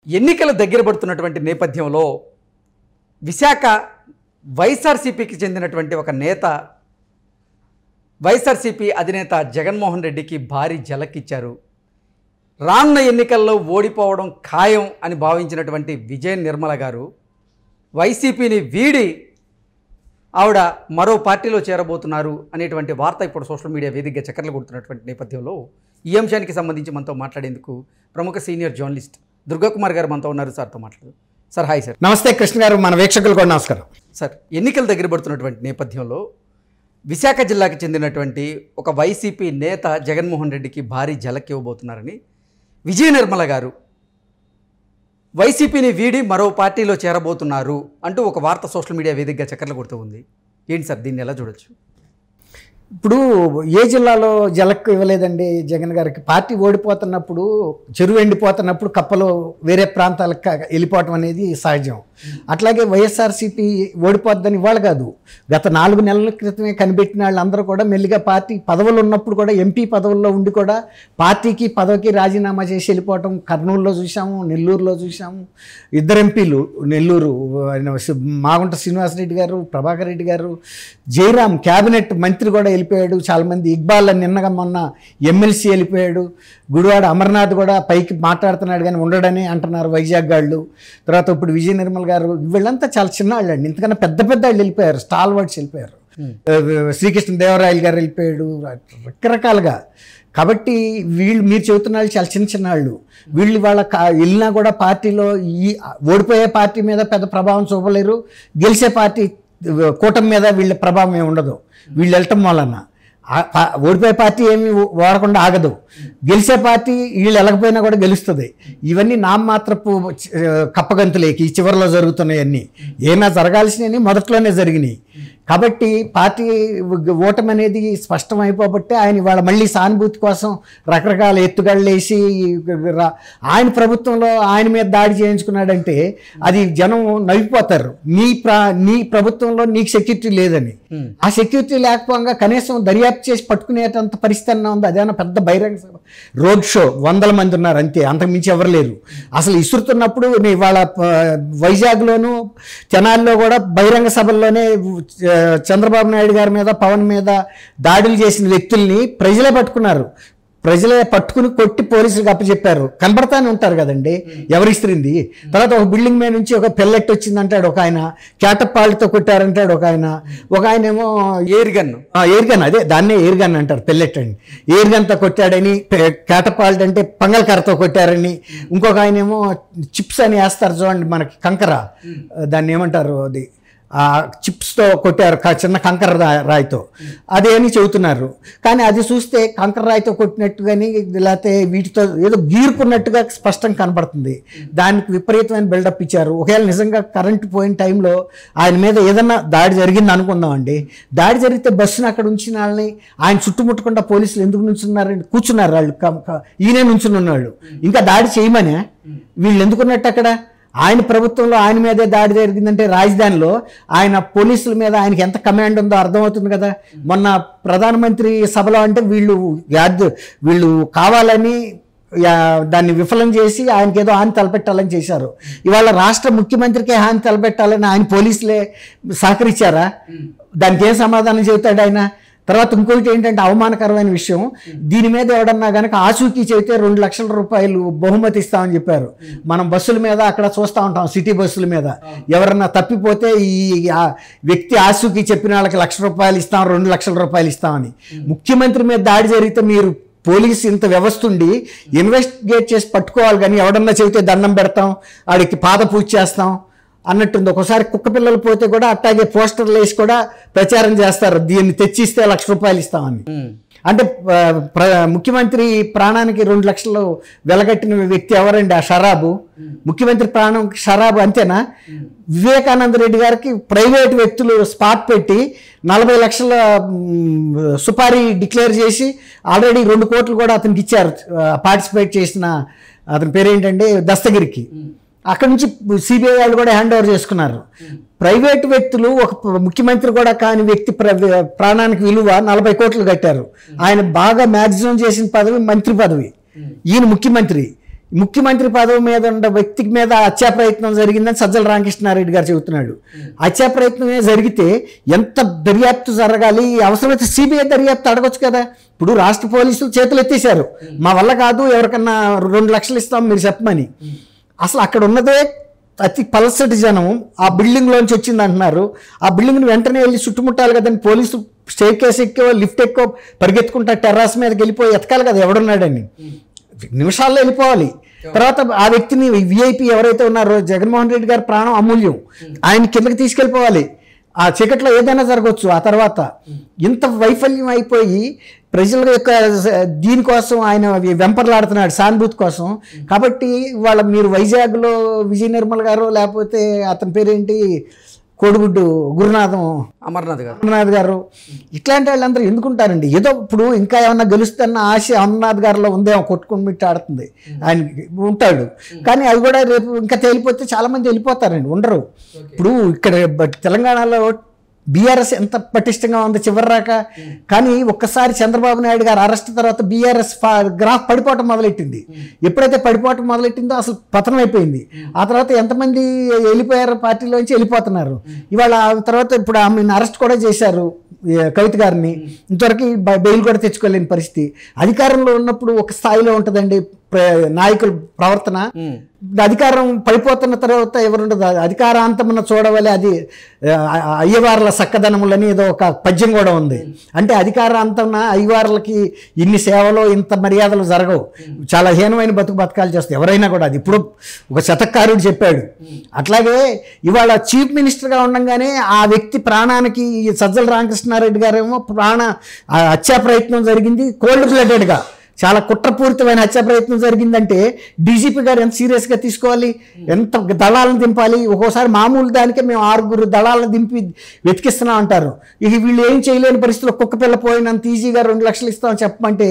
ఎన్నికలు దగ్గర పడుతున్నటువంటి నేపథ్యంలో విశాఖ వైఎస్ఆర్సీపీకి చెందినటువంటి ఒక నేత వైఎస్ఆర్సీపీ అధినేత జగన్మోహన్ రెడ్డికి భారీ ఝలకిచ్చారు. రానున్న ఎన్నికల్లో ఓడిపోవడం ఖాయం అని భావించినటువంటి విజయ నిర్మల గారు వైసీపీని వీడి ఆవిడ మరో పార్టీలో చేరబోతున్నారు అనేటువంటి వార్త ఇప్పుడు సోషల్ మీడియా వేదికగా చక్కర్లు కొడుతున్నటువంటి నేపథ్యంలో ఈ అంశానికి సంబంధించి మనతో మాట్లాడేందుకు ప్రముఖ సీనియర్ జర్నలిస్ట్ దుర్గాకుమార్ గారు మనతో ఉన్నారు. సార్తో మాట్లాడు. Sir hi sir. నమస్తే కృష్ణ గారు, మన వీక్షకులు కూడా నమస్కారం. సార్, ఎన్నికలు దగ్గర పడుతున్నటువంటి నేపథ్యంలో విశాఖ జిల్లాకు చెందినటువంటి ఒక వైసీపీ నేత జగన్మోహన్ రెడ్డికి భారీ ఝలక్ ఇవ్వబోతున్నారని విజయ నిర్మల గారు వైసీపీని వీడి మరో పార్టీలో చేరబోతున్నారు అంటూ ఒక వార్త సోషల్ మీడియా వేదికగా చక్కర్లు కొడుతూ ఉంది. ఏంటి సార్, దీన్ని ఎలా చూడొచ్చు? ఇప్పుడు ఏ జిల్లాలో ఝలక్ ఇవ్వలేదండి జగన్ గారికి? పార్టీ ఓడిపోతున్నప్పుడు, చెరువు ఎండిపోతున్నప్పుడు కప్పలు వేరే ప్రాంతాలకు వెళ్ళిపోవటం అనేది సహజం. అట్లాగే వైఎస్ఆర్సీపీ ఓడిపోద్దని ఇవాళ కాదు, గత 4 నెలల క్రితమే కనిపెట్టిన వాళ్ళందరూ కూడా మెల్లిగా పార్టీ పదవులు ఉన్నప్పుడు కూడా ఎంపీ పదవుల్లో ఉండి కూడా పార్టీకి పదవికి రాజీనామా చేసి వెళ్ళిపోవటం కర్నూలులో చూసాము, నెల్లూరులో చూసాము. 2 ఎంపీలు నెల్లూరు, మాగుంట శ్రీనివాసరెడ్డి గారు, ప్రభాకర్ రెడ్డి గారు, జయరాం క్యాబినెట్ మంత్రి కూడా వెళ్ళిపోయాడు. చాలామంది ఇక్బాల్ నిన్నగా మొన్న ఎమ్మెల్సీ వెళ్ళిపోయాడు. గుడివాడ అమర్నాథ్ కూడా పైకి మాట్లాడుతున్నాడు కానీ ఉండడని అంటున్నారు వైజాగ్ వాళ్ళు. తర్వాత ఇప్పుడు విజయ నిర్మల్ గారు, వీళ్ళంతా చాలా చిన్న వాళ్ళు అండి. ఇంతకన్నా పెద్ద పెద్ద వాళ్ళు వెళ్ళిపోయారు, స్టాల్ వర్డ్స్ వెళ్ళిపోయారు. శ్రీకృష్ణ దేవరాయలు గారు వెళ్ళిపోయాడు, రకరకాలుగా. కాబట్టి వీళ్ళు మీరు చెబుతున్న వాళ్ళు చాలా చిన్న చిన్న వాళ్ళు. వీళ్ళు వాళ్ళ వెళ్ళినా కూడా పార్టీలో ఈ ఓడిపోయే పార్టీ మీద పెద్ద ప్రభావం చూపలేరు, గెలిచే పార్టీ కూటమి మీద వీళ్ళ ప్రభావం ఏమి ఉండదు. వీళ్ళు వెళ్ళటం వలన ఓడిపోయే పార్టీ ఏమి వాడకుండా ఆగదు, గెలిచే పార్టీ వీళ్ళు వెళ్ళకపోయినా కూడా గెలుస్తుంది. ఇవన్నీ నామమాత్రపు కప్పగంతులేకి ఈ చివరిలో జరుగుతున్నాయన్నీ. ఏమైనా జరగాల్సినవి మొదట్లోనే జరిగినాయి. కాబట్టి పార్టీ ఓటమి అనేది స్పష్టం అయిపోబట్టే ఆయన ఇవాళ మళ్ళీ సానుభూతి కోసం రకరకాల ఎత్తుగడలు వేసి ఆయన ప్రభుత్వంలో ఆయన మీద దాడి చేయించుకున్నాడంటే అది జనం నవ్విపోతారు. నీ ప్రభుత్వంలో నీకు సెక్యూరిటీ లేదని. ఆ సెక్యూరిటీ లేకపోగా కనీసం దర్యాప్తు చేసి పట్టుకునేటంత పరిస్థితి అన్నా ఉంది. అదేనా పెద్ద బహిరంగ సభ, రోడ్ షో, 100 మంది ఉన్నారు అంతే, అంతకుమించి ఎవరు లేరు. అసలు ఇసురుతున్నప్పుడు ఇవాళ వైజాగ్లోను తెనాలిలో కూడా బహిరంగ సభల్లోనే చంద్రబాబు నాయుడు గారి మీద, పవన్ మీద దాడులు చేసిన వ్యక్తుల్ని ప్రజలే పట్టుకున్నారు. ప్రజలే పట్టుకుని కొట్టి పోలీసులకు అప్పచెప్పారు. కనబడతానే ఉంటారు కదండి ఎవరు ఇస్త్రింది. తర్వాత ఒక బిల్డింగ్ మీద నుంచి ఒక పెల్లెట్ వచ్చింది అంటాడు ఒక ఆయన, క్యాటపాల్తో కొట్టారంటాడు ఒక ఆయన ఏమో ఎయిర్ గన్, అదే దాన్నే ఎయిర్ గన్ అంటారు, పెల్లెట్ అండి. ఎయిర్ గన్తో కొట్టాడని, క్యాటపాల్ట్ అంటే పంగల్కరతో కొట్టారని, ఇంకొక ఆయన ఏమో చిప్స్ అని వేస్తారు చూడండి మనకి, కంకర, దాన్ని ఏమంటారు, అది ఆ చిప్స్తో కొట్టారు, చిన్న కంకర రాయితో, అదేని చెబుతున్నారు. కానీ అది చూస్తే కంకర రాయితో కొట్టినట్టు కానీ లేకపోతే వీటితో ఏదో గీరుకున్నట్టుగా స్పష్టం కనబడుతుంది. దానికి విపరీతమైన బిల్డప్ ఇచ్చారు. ఒకవేళ నిజంగా కరెంటు పోయిన టైంలో ఆయన మీద ఏదన్నా దాడి జరిగింది అనుకుందామండి, దాడి జరిగితే బస్సును అక్కడ ఉంచిన వాళ్ళని ఆయన చుట్టుముట్టకుండా పోలీసులు ఎందుకు నుంచున్నారండి? కూర్చున్నారు వాళ్ళు, ఈయనే నుంచుని ఉన్నాళ్ళు. ఇంకా దాడి చేయమనే వీళ్ళు ఎందుకున్నట్టు అక్కడ? ఆయన ప్రభుత్వంలో ఆయన మీదే దాడి జరిగిందంటే రాజధానిలో ఆయన పోలీసుల మీద ఆయనకి ఎంత కమాండ్ ఉందో అర్థమవుతుంది కదా. మొన్న ప్రధానమంత్రి సభలో అంటే వీళ్ళు కావాలని దాన్ని విఫలం చేసి ఆయనకి ఏదో హాని తలపెట్టాలని చేశారు. ఇవాళ రాష్ట్ర ముఖ్యమంత్రికే హాని తలపెట్టాలని ఆయన పోలీసులే సహకరించారా? దానికి ఏం సమాధానం చెబుతాడు ఆయన? తర్వాత ఇంకొకటి ఏంటంటే అవమానకరమైన విషయం, దీని మీద ఎవడన్నా కనుక ఆచూకీ చెబితే 2 లక్షల రూపాయలు బహుమతి ఇస్తామని చెప్పారు. మనం బస్సుల మీద అక్కడ చూస్తూ ఉంటాం, సిటీ బస్సుల మీద ఎవరన్నా తప్పిపోతే ఈ వ్యక్తి ఆచూకీ చెప్పిన వాళ్ళకి 1 లక్ష రూపాయలు ఇస్తాం, 2 లక్షల రూపాయలు ఇస్తామని. ముఖ్యమంత్రి మీద దాడి జరిగితే మీరు పోలీసు ఇంత వ్యవస్థ ఉండి ఇన్వెస్టిగేట్ చేసి పట్టుకోవాలి, కానీ ఎవడన్నా చెబితే దండం పెడతాం, వాడికి పాద పూజ చేస్తాం అన్నట్టుంది. ఒకసారి కుక్క పిల్లలు పోతే కూడా అట్లాగే పోస్టర్లు వేసి కూడా ప్రచారం చేస్తారు, దీన్ని తెచ్చిస్తే 1 లక్ష రూపాయలు ఇస్తామని. అంటే ముఖ్యమంత్రి ప్రాణానికి 2 లక్షలు వెలగట్టిన వ్యక్తి ఎవరండి? ఆ షరాబు. ముఖ్యమంత్రి ప్రాణం షరాబు అంతేనా? వివేకానంద రెడ్డి గారికి ప్రైవేట్ వ్యక్తులు స్పాట్ పెట్టి 40 లక్షల సుపారీ డిక్లేర్ చేసి ఆల్రెడీ 2 కోట్లు కూడా అతనికి ఇచ్చారు, పార్టిసిపేట్ చేసిన అతని పేరేంటంటే దస్తగిరికి. అక్కడి నుంచి సిబిఐ వాళ్ళు కూడా హ్యాండ్ ఓవర్ చేసుకున్నారు. ప్రైవేట్ వ్యక్తులు ఒక ముఖ్యమంత్రి కూడా కాని వ్యక్తి ప్రాణానికి విలువ 40 కోట్లు కట్టారు. ఆయన బాగా మ్యాక్సిమం చేసిన పదవి మంత్రి పదవి. ఈయన ముఖ్యమంత్రి. ముఖ్యమంత్రి పదవి మీద ఉన్న వ్యక్తికి మీద హత్యా ప్రయత్నం జరిగిందని సజ్జల రామకృష్ణారెడ్డి గారు చెబుతున్నాడు. హత్యా ప్రయత్నమే జరిగితే ఎంత దర్యాప్తు జరగాలి, అవసరమైతే సిబిఐ దర్యాప్తు అడగొచ్చు కదా. ఇప్పుడు రాష్ట్ర పోలీసులు చేతులు ఎత్తేసారు, మా వల్ల కాదు, ఎవరికన్నా 2 లక్షలు ఇస్తాం మీరు చెప్పమని. అసలు అక్కడ ఉన్నదే అతి పలసటి జనం ఆ బిల్డింగ్లోంచి వచ్చింది అంటున్నారు. ఆ బిల్డింగ్ని వెంటనే వెళ్ళి చుట్టుముట్టాలి కదండి. పోలీసులు స్టేర్ కేసు ఎక్కువ, లిఫ్ట్ ఎక్కువ, పరిగెత్తుకుంటా టెర్రాస్ మీదకి వెళ్ళిపోయి ఎతకాలి కదా ఎవడున్నాడని. నిమిషాల్లో వెళ్ళిపోవాలి. తర్వాత ఆ వ్యక్తిని విఐపి ఎవరైతే ఉన్నారో జగన్మోహన్ రెడ్డి గారి ప్రాణం అమూల్యం, ఆయన కిందకి తీసుకెళ్ళిపోవాలి. ఆ చీకట్లో ఏదైనా జరగవచ్చు. ఆ తర్వాత ఇంత వైఫల్యం అయిపోయి ప్రజల యొక్క దీనికోసం ఆయన వెంపర్లాడుతున్నాడు సానుభూతి కోసం. కాబట్టి వాళ్ళ మీరు వైజాగ్లో విజయ నిర్మల్ గారు, లేకపోతే అతని పేరేంటి కోడిగుడ్డు అమర్నాథ్ గారు, ఇట్లాంటి వాళ్ళందరూ ఎందుకుంటారండి? ఏదో ఇప్పుడు ఇంకా ఏమన్నా గెలుస్తున్న ఆశ అమర్నాథ్ గారిలో ఉందేమో, కొట్టుకుని మిట్టి ఆడుతుంది, ఆయన ఉంటాడు. కానీ అది కూడా రేపు ఇంకా తేలిపోతే చాలా మంది వెళ్ళిపోతారండి, ఉండరు. ఇప్పుడు ఇక్కడ తెలంగాణలో బీఆర్ఎస్ ఎంత పటిష్టంగా ఉంది చివరిరాక. కానీ ఒక్కసారి చంద్రబాబు నాయుడు గారు అరెస్ట్ తర్వాత బీఆర్ఎస్ గ్రాఫ్ పడిపోవటం మొదలెట్టింది. ఎప్పుడైతే పడిపోవటం మొదలెట్టిందో అసలు పతనం అయిపోయింది. ఆ తర్వాత ఎంతమంది వెళ్ళిపోయారు, పార్టీలోంచి వెళ్ళిపోతున్నారు. ఇవాళ తర్వాత ఇప్పుడు ఆమెను అరెస్ట్ కూడా చేశారు, కవిత గారిని. ఇంతవరకు బెయిల్ కూడా తెచ్చుకోలేని పరిస్థితి. అధికారంలో ఉన్నప్పుడు ఒక స్థాయిలో ఉంటుందండి నాయకుల ప్రవర్తన. అధికారం పడిపోతున్న తర్వాత ఎవరుండదు, అధికారాంతమున చూడవలే అది అయ్యవార్ల సక్కదనములని ఏదో ఒక పద్యం కూడా ఉంది. అంటే అధికారాంతమున అయ్యవార్లకి ఇన్ని సేవలు ఇంత మర్యాదలు జరగవు, చాలా హీనమైన బతకాలు చేస్తాయి ఎవరైనా కూడా. అది ఇప్పుడు ఒక శతకారుడు చెప్పాడు. అట్లాగే ఇవాళ చీఫ్ మినిస్టర్గా ఉండగానే ఆ వ్యక్తి ప్రాణానికి సజ్జల రామకృష్ణారెడ్డి గారేమో హత్యా ప్రయత్నం జరిగింది, కోల్డ్ బ్లడెడ్గా చాలా కుట్రపూరితమైన హత్యా ప్రయత్నం జరిగిందంటే డీజీపీ గారు ఎంత సీరియస్గా తీసుకోవాలి, ఎంత దళాలను దింపాలి. ఒక్కోసారి మామూలు దానికే మేము 6 దళాలను దింపి వెతికిస్తున్నాం అంటారు. ఇక వీళ్ళు ఏం చేయలేని పరిస్థితుల్లో కుక్క పిల్ల పోయినంత ఈజీగా 2 లక్షలు ఇస్తామని చెప్పమంటే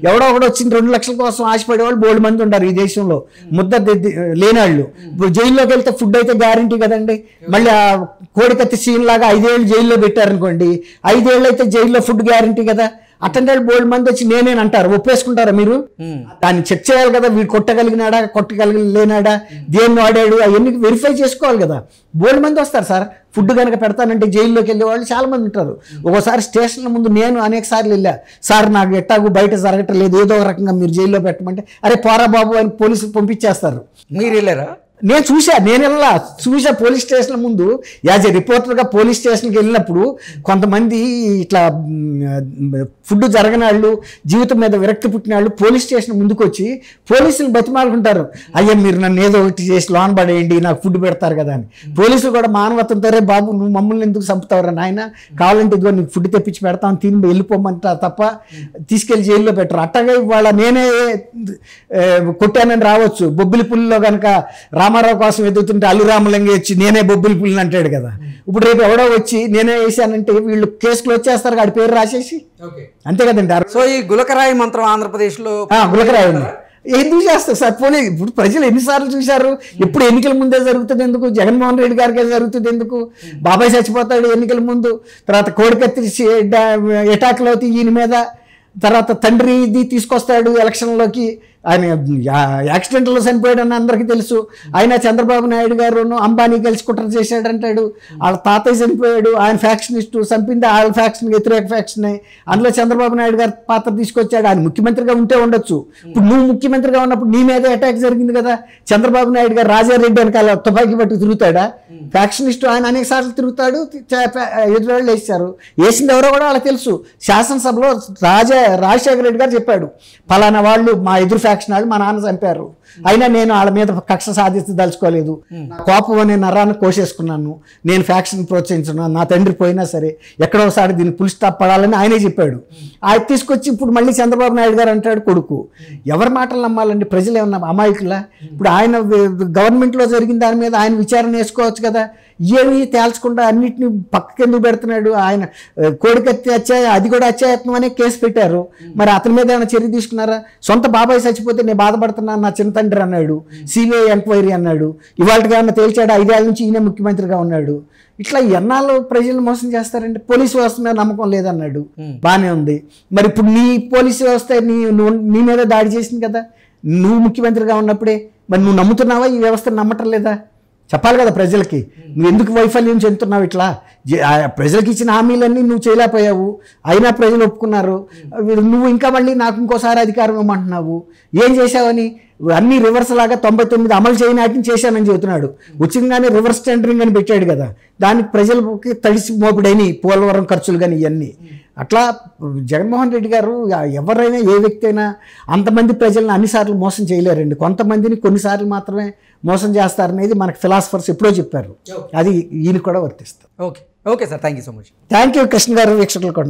ఎవడో ఒకటి వచ్చింది 2 లక్షల కోసం ఆశపడేవాళ్ళు బోల్డ్ మంది ఉంటారు ఈ దేశంలో, ముద్ద లేనాళ్ళు. ఇప్పుడు జైల్లోకి వెళ్తే ఫుడ్ అయితే గ్యారంటీ కదండి. మళ్ళీ ఆ కోడికత్తి సీన్ లాగా 5 ఏళ్ళు జైల్లో పెట్టారనుకోండి, 5 ఏళ్ళు అయితే జైల్లో ఫుడ్ గ్యారంటీ కదా. అటెండ్ బోల్డ్ మంది వచ్చి నేనేనంటారు, ఒప్పేసుకుంటారా మీరు? దాన్ని చెక్ చేయాలి కదా, వీడు కొట్టగలిగినాడా కొట్టగలిగినాడా, దేన్ని వాడాడు, అవన్నీ వెరిఫై చేసుకోవాలి కదా. బోల్డ్ మంది వస్తారు సార్. ఫుడ్ కనుక పెడతానంటే జైల్లోకి వెళ్ళే వాళ్ళు చాలా మంది ఉంటారు. ఒక్కోసారి స్టేషన్ల ముందు నేను అనేక సార్లు వెళ్ళా, సార్ నాకు ఎట్టాగు బయట జరగటం లేదు, ఏదో ఒక రకంగా మీరు జైల్లో పెట్టమంటే అరే పోరా బాబు అని పోలీసులు పంపించేస్తారు. మీరు వెళ్ళారా? నేను చూసా పోలీస్ స్టేషన్ ముందు. యాజ్ ఏ రిపోర్టర్గా పోలీస్ స్టేషన్కి వెళ్ళినప్పుడు కొంతమంది ఇట్లా ఫుడ్ జరగని వాళ్ళు, జీవితం మీద విరక్తి పుట్టిన వాళ్ళు పోలీస్ స్టేషన్ ముందుకు వచ్చి పోలీసులు బతిమాలుకుంటారు, అయ్యా మీరు నన్ను ఏదో ఒకటి చేసి లోన్ పడేయండి, నాకు ఫుడ్ పెడతారు కదా అని. పోలీసులు కూడా మానవత్వంతో రే బాబు నువ్వు మమ్మల్ని ఎందుకు చంపుతావురా నాయన, కావాలంటే ఇదిగో నీకు ఫుడ్ తెప్పించి పెడతాను తిని వెళ్ళిపోమంటారు తప్ప తీసుకెళ్లి జైల్లో పెట్టరు. అట్టగా ఇవాళ నేనే కొట్టానని రావచ్చు. బొబ్బిలి పుల్లిలో కనుక రామారావు కోసం ఎదుగుతుంటే అల్లురామలింగ వచ్చి నేనే బొబ్బిలి పుల్లిని అంటాడు కదా. ఇప్పుడు రేపు ఎవడో వచ్చి నేనే వేసానంటే వీళ్ళు కేసులు వచ్చేస్తారు, వాడి పేరు రాసేసి, అంతే కదండి. సో ఈ గులకరాయి మంత్రం ఆంధ్రప్రదేశ్లో గులకరాయి ఉంది. ఎందుకు చేస్తారు సార్? పోనీ ఇప్పుడు ప్రజలు ఎన్నిసార్లు చూశారు? ఎప్పుడు ఎన్నికల ముందే జరుగుతుంది ఎందుకు? జగన్మోహన్ రెడ్డి గారికి జరుగుతుంది ఎందుకు? బాబాయ్ చచ్చిపోతాడు ఎన్నికల ముందు, తర్వాత కోడికత్తి ఎటాక్లో ఈయన మీద, తర్వాత తండ్రి ఇది తీసుకొస్తాడు ఎలక్షన్లోకి. ఆయన యాక్సిడెంట్లో చనిపోయాడని అందరికీ తెలుసు. అయినా చంద్రబాబు నాయుడు గారు అంబానీ కలిసి కుట్ర చేశాడంటాడు. వాళ్ళ తాతయ్య చనిపోయాడు, ఆయన ఫ్యాక్షనిస్టు, చంపింది వాళ్ళ ఫ్యాక్షన్, వ్యతిరేక ఫ్యాక్షనే. అందులో చంద్రబాబు నాయుడు గారి పాత్ర తీసుకొచ్చాడు. ఆయన ముఖ్యమంత్రిగా ఉంటే ఉండొచ్చు. ఇప్పుడు నువ్వు ముఖ్యమంత్రిగా ఉన్నప్పుడు నీ మీద అటాక్ జరిగింది కదా. చంద్రబాబు నాయుడు గారు రాజారెడ్డి వెనకాల తుపాకీ పట్టి తిరుగుతాడా? ఫ్యాక్షనిస్టు ఆయన అనేక సార్లు తిరుగుతాడు. ఎదురు వేసారు, వేసింది ఎవరో కూడా వాళ్ళకి తెలుసు. శాసనసభలో రాజశేఖర రెడ్డి గారు చెప్పాడు, పలానా వాళ్ళు మా ఎదురు ఫ్యాక్షన్ వాళ్ళు మా నాన్న చంపారు, అయినా నేను వాళ్ళ మీద కక్ష సాధించదలుచుకోలేదు, కోపం అనే నరాన్ని కోసేసుకున్నాను, నేను ఫ్యాక్షన్ ప్రోత్సహించున్నాను, నా తండ్రి పోయినా సరే ఎక్కడో ఒకసారి దీన్ని ఫుల్ స్టాప్ పడాలని ఆయనే చెప్పాడు. ఆయన తీసుకొచ్చి ఇప్పుడు మళ్ళీ చంద్రబాబు నాయుడు గారు అంటాడు కొడుకు. ఎవరి మాటలు నమ్మాలండి? ప్రజలు ఏమన్నా అమాయకులా? ఇప్పుడు ఆయన గవర్నమెంట్లో జరిగిన దాని మీద ఆయన విచారణ వేసుకోవచ్చు కదా. ఏమీ తేల్చకుండా అన్నిటిని పక్కకెందుకు పెడుతున్నాడు? ఆయన కోడికత్తి అది కూడా అత్యాయత్నం అనే కేసు పెట్టారు. మరి అతని మీద ఏమైనా చర్య తీసుకున్నారా? సొంత బాబాయ్ చచ్చిపోతే నేను బాధపడుతున్నాను నా చిన్న తండ్రి అన్నాడు, సిబిఐ ఎంక్వైరీ అన్నాడు. ఇవాళకి ఏమన్నా తేల్చాడు? 5 ఏళ్ల నుంచి ఈయన ముఖ్యమంత్రిగా ఉన్నాడు. ఇట్లా ఎన్నాళ్ళు ప్రజలు మోసం చేస్తారండి? పోలీసు వ్యవస్థ మీద నమ్మకం లేదన్నాడు, బాగానే ఉంది. మరి ఇప్పుడు నీ పోలీసు వ్యవస్థ నీ మీద దాడి చేసింది కదా, నువ్వు ముఖ్యమంత్రిగా ఉన్నప్పుడే. మరి నువ్వు నమ్ముతున్నావా ఈ వ్యవస్థను? నమ్మటం లేదా? చెప్పాలి కదా ప్రజలకి. నువ్వు ఎందుకు వైఫల్యం చెందుతున్నావు ఇట్లా? ప్రజలకు ఇచ్చిన హామీలన్నీ నువ్వు చేయలేకపోయావు, అయినా ప్రజలు ఒప్పుకున్నారు. నువ్వు ఇంకా మళ్ళీ నాకు ఇంకోసారి అధికారం ఇవ్వమంటున్నావు. ఏం చేశావని? అన్ని రివర్స్ లాగా 99 అమలు చేయనాటిని చేశానని చెబుతున్నాడు. ఉచితంగానే రివర్స్ టెండరింగ్ అని పెట్టాడు కదా, దానికి ప్రజలకి తడిసి మోపుడైన పోలవరం ఖర్చులు కానీ ఇవన్నీ. అట్లా జగన్మోహన్ రెడ్డి గారు ఎవరైనా ఏ వ్యక్తి అయినా అంతమంది ప్రజలను అన్నిసార్లు మోసం చేయలేరండి. కొంతమందిని కొన్నిసార్లు మాత్రమే మోసం చేస్తారనేది మనకు ఫిలాసఫర్స్ ఎప్పుడో చెప్పారు. అది ఈయన కూడా వర్తిస్తారు. Okay okay sir, thank you so much. Thank you Krishna garu. వీక్షకులు కూడా